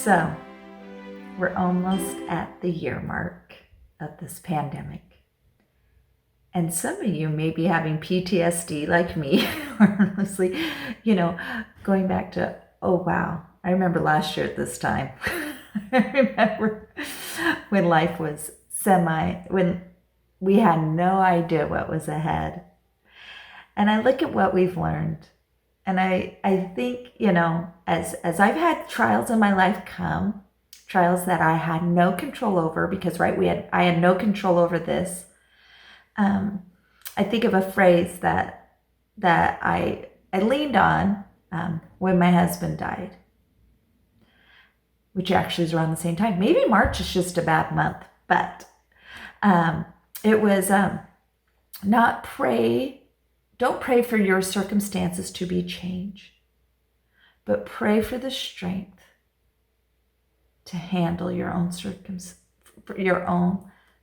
So, we're almost at the year mark of this pandemic. And some of you may be having PTSD like me, or honestly, going back to, oh wow, I remember last year at this time. I remember when life was when we had no idea what was ahead. And I look at what we've learned. And I think, as I've had trials in my life come, trials that I had no control over, because I had no control over this. I think of a phrase that I leaned on when my husband died, which actually is around the same time. Maybe March is just a bad month, but it was don't pray for your circumstances to be changed, but pray for the strength to handle your own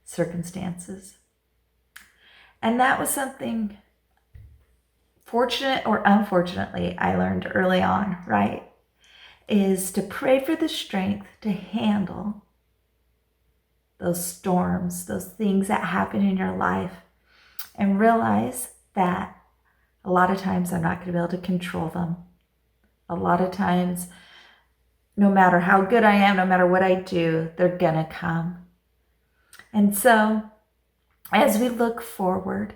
circumstances. And that was something, fortunate or unfortunately, I learned early on, right? Is to pray for the strength to handle those storms, those things that happen in your life, and realize that a lot of times I'm not going to be able to control them. A lot of times, no matter how good I am, no matter what I do, they're going to come. And so, as we look forward,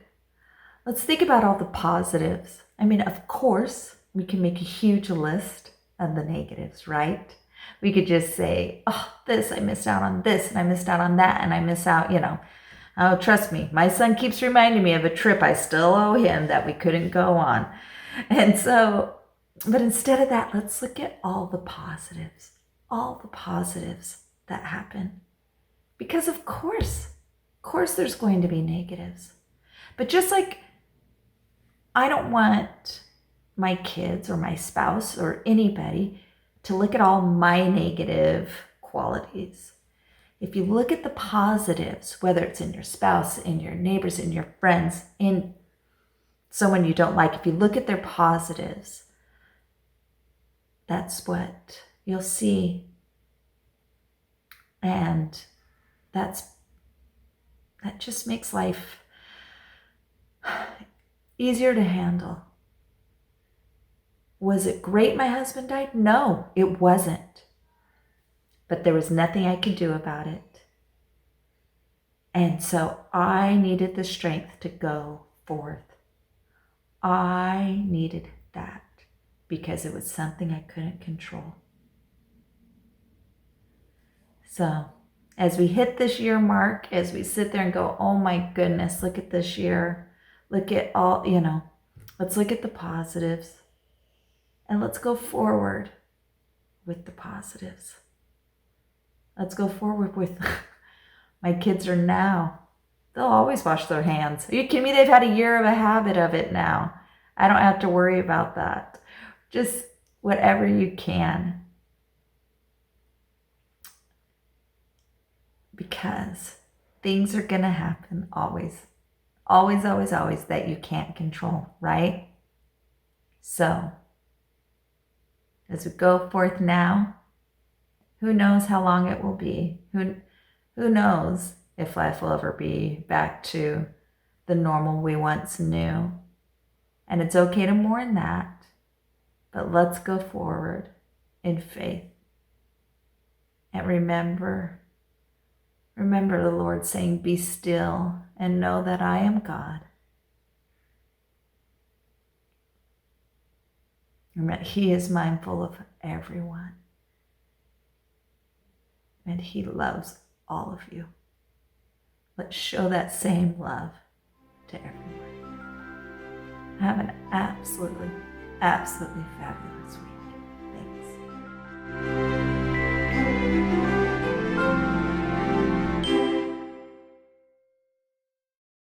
let's think about all the positives. I mean, of course, we can make a huge list of the negatives, right? We could just say, oh, I missed out on this, and I missed out on that, and I miss out, Oh, trust me, my son keeps reminding me of a trip I still owe him that we couldn't go on. And so, but instead of that, let's look at all the positives that happen. Because of course there's going to be negatives. But just like I don't want my kids or my spouse or anybody to look at all my negative qualities. If you look at the positives, whether it's in your spouse, in your neighbors, in your friends, in someone you don't like, if you look at their positives, that's what you'll see. And that just makes life easier to handle. Was it great my husband died? No, it wasn't. But there was nothing I could do about it. And so I needed the strength to go forth. I needed that because it was something I couldn't control. So as we hit this year mark, as we sit there and go, oh my goodness, look at this year. Look at all, let's look at the positives. And let's go forward with the positives. Let's go forward with, my kids are now, they'll always wash their hands. Are you kidding me? They've had a year of a habit of it now. I don't have to worry about that. Just whatever you can. Because things are going to happen always. Always, always, always that you can't control, right? So, as we go forth now, who knows how long it will be? Who knows if life will ever be back to the normal we once knew? And it's okay to mourn that, but let's go forward in faith. And remember the Lord saying, be still and know that I am God. And that He is mindful of everyone. And He loves all of you. Let's show that same love to everyone. Have an absolutely, absolutely fabulous week.